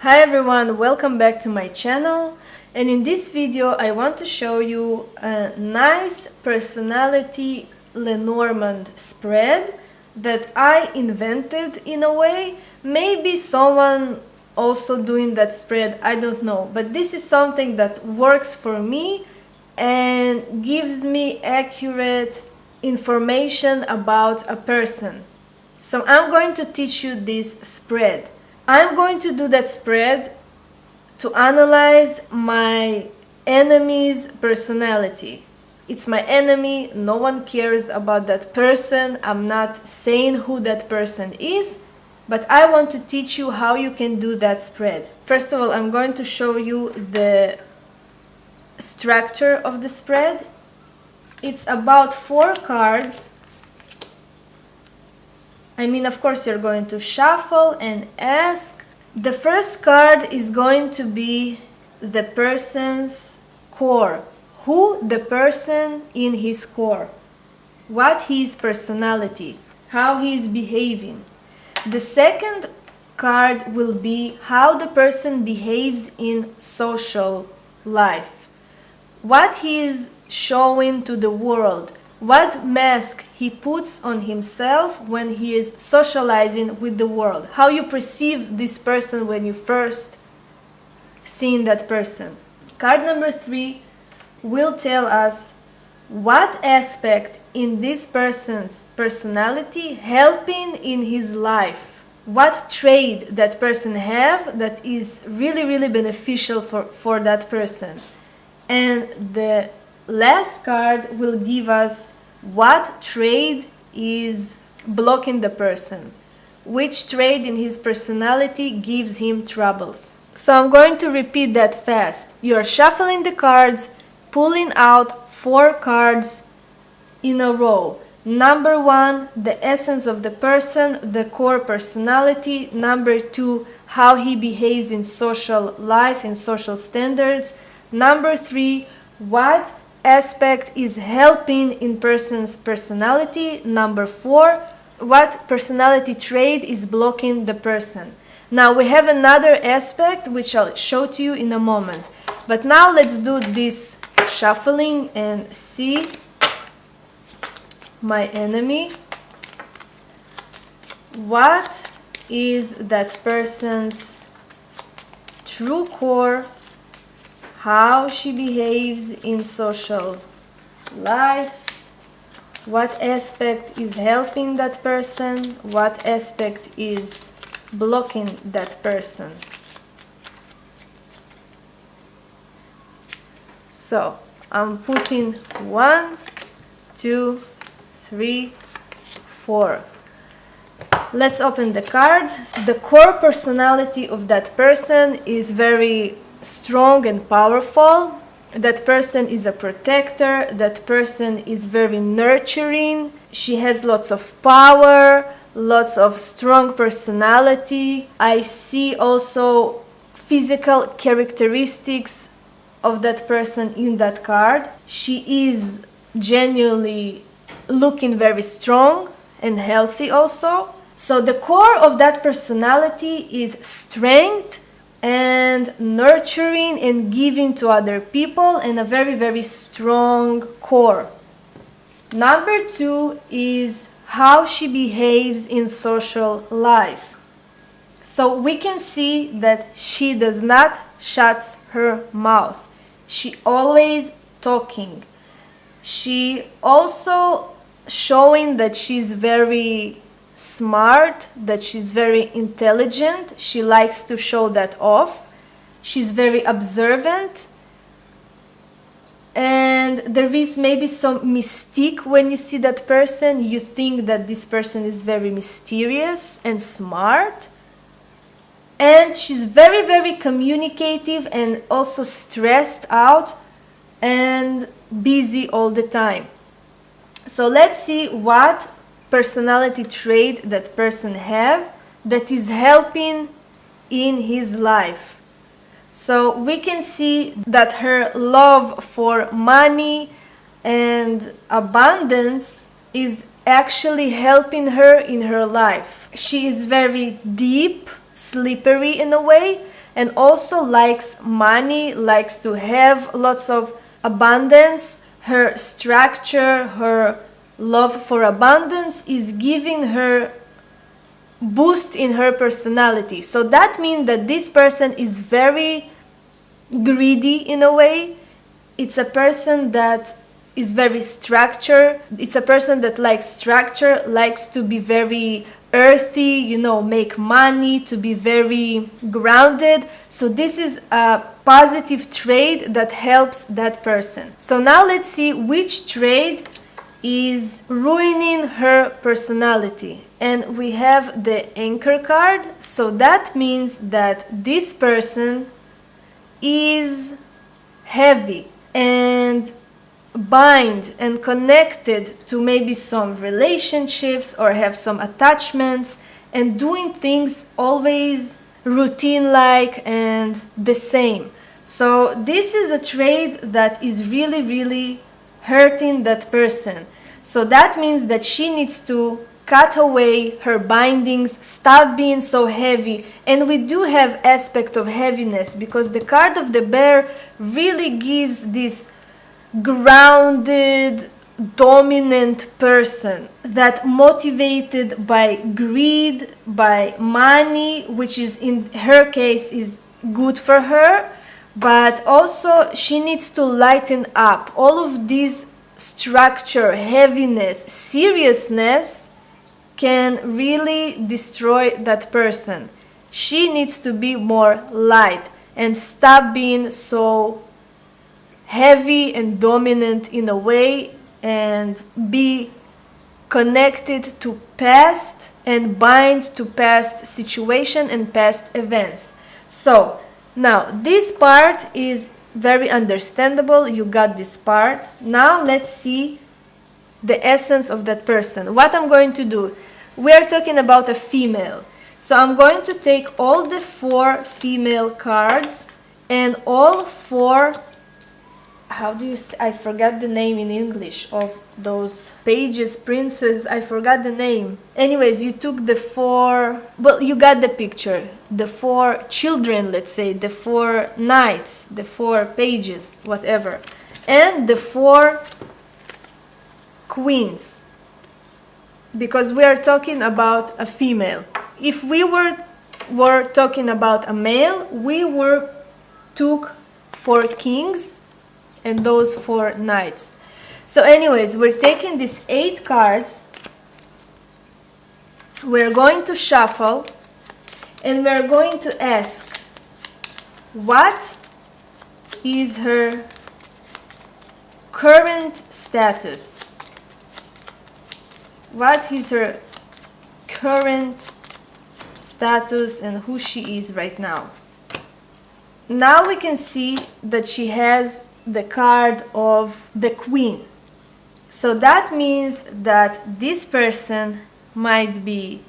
Hi everyone, welcome back to my channel, and in this video I want to show you a nice personality Lenormand spread that I invented in a way. Maybe someone also doing that spread, I don't know, but this is something that works for me and gives me accurate information about a person. So I'm going to teach you this spread. I'm going to do that spread to analyze my enemy's personality. It's my enemy, no one cares about that person. I'm not saying who that person is, but I want to teach you how you can do that spread. First of all, I'm going to show you the structure of the spread. It's about 4 cards. Of course, you're going to shuffle and ask. The first card is going to be the person's core. Who the person in his core. What his personality. How he is behaving. The second card will be how the person behaves in social life. What he is showing to the world. What mask he puts on himself when he is socializing with the world. How you perceive this person when you first see that person. Card number 3 will tell us what aspect in this person's personality helping in his life. What trait that person have that is really beneficial for that person. And the last card will give us what trait is blocking the person. Which trait in his personality gives him troubles. So I'm going to repeat that fast. You're shuffling the cards, pulling out 4 cards in a row. Number 1, the essence of the person, the core personality. Number 2, how he behaves in social life, in social standards. Number 3, what aspect is helping in person's personality. Number 4, what personality trait is blocking the person. Now we have another aspect which I'll show to you in a moment. But now let's do this shuffling and see my enemy. What is that person's true core? How she behaves in social life, what aspect is helping that person, what aspect is blocking that person. So I'm putting 1, 2, 3, 4. Let's open the cards. The core personality of that person is very strong and powerful. That person is a protector. That person is very nurturing. She has lots of power, lots of strong personality. I see also physical characteristics of that person in that card. She is genuinely looking very strong and healthy also. So the core of that personality is strength and nurturing and giving to other people, and a very strong core. Number 2 is how she behaves in social life. So we can see that she does not shut her mouth. She always talking. She also showing that she's very smart, that she's very intelligent. She likes to show that off. She's very observant, and there is maybe some mystique when you see that person. You think that this person is very mysterious and smart, and she's very communicative and also stressed out and busy all the time. So let's see what personality trait that person have that is helping in his life. So we can see that her love for money and abundance is actually helping her in her life. She is very deep, slippery in a way, and also likes money, likes to have lots of abundance. Her structure, her love for abundance is giving her boost in her personality. So that means that this person is very greedy in a way. It's a person that is very structured. It's a person that likes structure, likes to be very earthy, make money, to be very grounded. So this is a positive trait that helps that person. So now let's see which trait is ruining her personality. And we have the anchor card. So that means that this person is heavy and bind and connected to maybe some relationships or have some attachments and doing things always routine-like and the same. So this is a trait that is really, really hurting that person. So that means that she needs to cut away her bindings, stop being so heavy. And we do have aspect of heaviness because the card of the bear really gives this grounded, dominant person that motivated by greed, by money, which is in her case is good for her, but also she needs to lighten up. All of these structure, heaviness, seriousness can really destroy that person. She needs to be more light and stop being so heavy and dominant in a way and be connected to past and bind to past situation and past events. So now this part is very understandable. You got this part. Now let's see the essence of that person. What I'm going to do, we are talking about a female. So I'm going to take all the 4 female cards and all 4, how do you say, I forgot the name in English of those pages, princes, I forgot the name. Anyways, you took the 4, well, you got the picture. The 4 children, let's say, the 4 knights, the 4 pages, whatever. And the 4 queens. Because we are talking about a female. If we were talking about a male, we took 4 kings and those 4 knights. So anyways, we're taking these 8 cards. We're going to shuffle and we're going to ask, what is her current status? What is her current status and who she is right now? Now we can see that she has the card of the queen. So that means that this person might be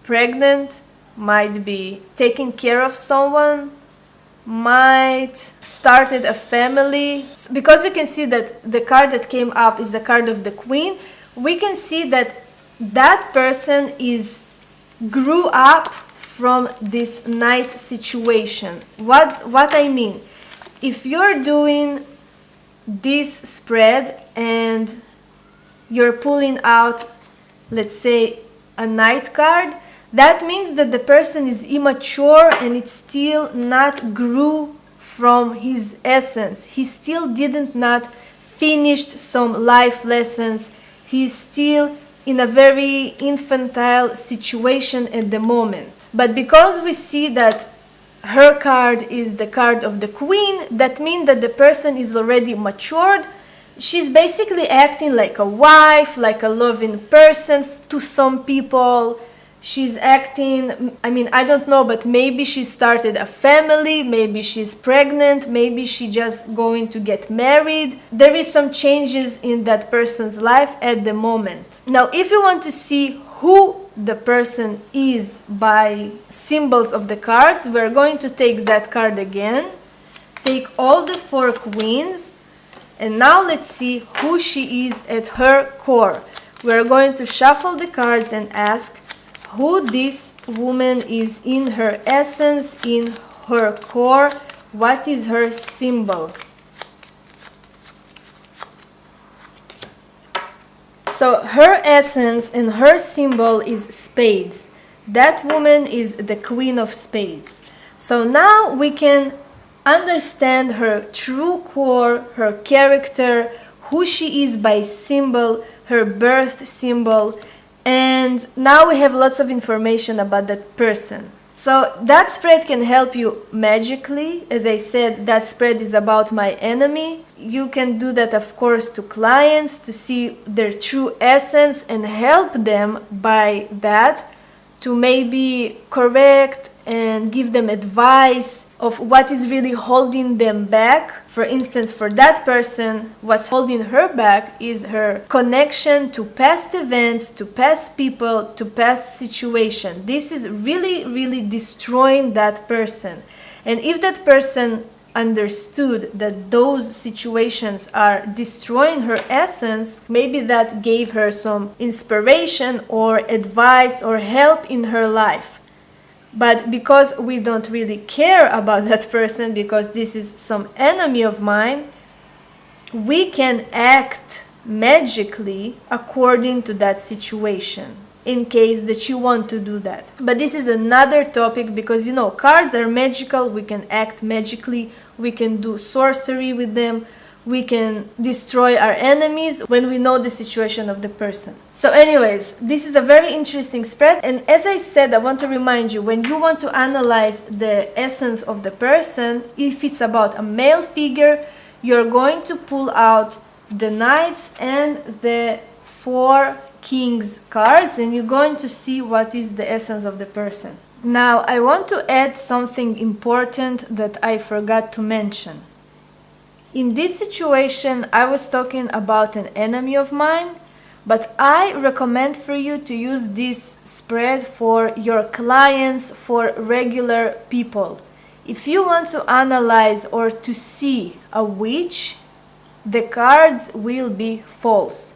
pregnant, might be taking care of someone, might started a family. Because we can see that the card that came up is the card of the queen, we can see that that person grew up from this knight situation. What I mean, if you're doing this spread and you're pulling out, let's say, a knight card, that means that the person is immature and it's still not grew from his essence. He still didn't not finished some life lessons. He's still in a very infantile situation at the moment. But because we see that her card is the card of the queen, that means that the person is already matured. She's basically acting like a wife, like a loving person to some people. She's acting, I don't know, but maybe she started a family, maybe she's pregnant, maybe she just going to get married. There is some changes in that person's life at the moment. Now, if you want to see who the person is by symbols of the cards, we're going to take that card again, take all the 4 queens, and now let's see who she is at her core. We're going to shuffle the cards and ask who this woman is in her essence, in her core, what is her symbol. So her essence and her symbol is spades. That woman is the Queen of Spades. So now we can understand her true core, her character, who she is by symbol, her birth symbol, and now we have lots of information about that person. So that spread can help you magically. As I said, that spread is about my enemy. You can do that, of course, to clients to see their true essence and help them by that to maybe correct and give them advice of what is really holding them back. For instance, for that person, what's holding her back is her connection to past events, to past people, to past situation. This is really destroying that person. And if that person understood that those situations are destroying her essence, maybe that gave her some inspiration or advice or help in her life. But because we don't really care about that person, because this is some enemy of mine, we can act magically according to that situation, in case that you want to do that. But this is another topic, because cards are magical. We can act magically, we can do sorcery with them, we can destroy our enemies when we know the situation of the person. So anyways, this is a very interesting spread, and as I said, I want to remind you, when you want to analyze the essence of the person, if it's about a male figure, you're going to pull out the Knights and the 4 Kings cards, and you're going to see what is the essence of the person. Now, I want to add something important that I forgot to mention. In this situation, I was talking about an enemy of mine, but I recommend for you to use this spread for your clients, for regular people. If you want to analyze or to see a witch, the cards will be false.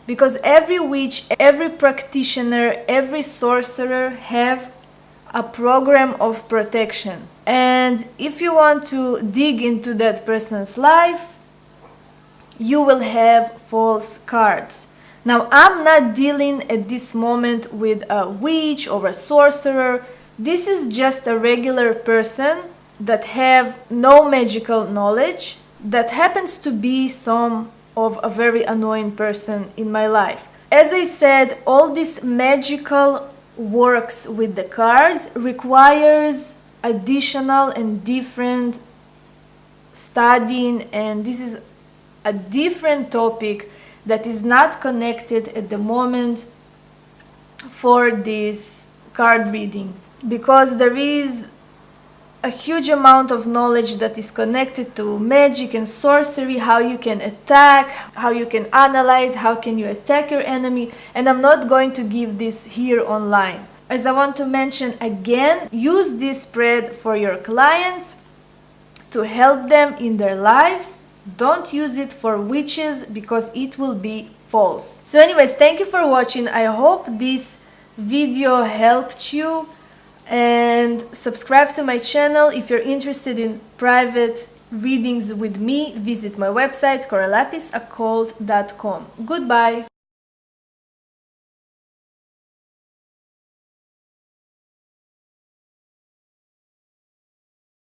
Because every witch, every practitioner, every sorcerer have a program of protection. And if you want to dig into that person's life, you will have false cards. Now, I'm not dealing at this moment with a witch or a sorcerer. This is just a regular person that have no magical knowledge, that happens to be some of a very annoying person in my life. As I said, all this magical works with the cards requires additional and different studying, and this is a different topic that is not connected at the moment for this card reading, because there is a huge amount of knowledge that is connected to magic and sorcery, how you can attack, how you can analyze, how can you attack your enemy, and I'm not going to give this here online. As I want to mention again, use this spread for your clients to help them in their lives. Don't use it for witches, because it will be false. So anyways, thank you for watching. I hope this video helped you, and subscribe to my channel. If you're interested in private readings with me, visit my website coralapisoccult.com. Goodbye.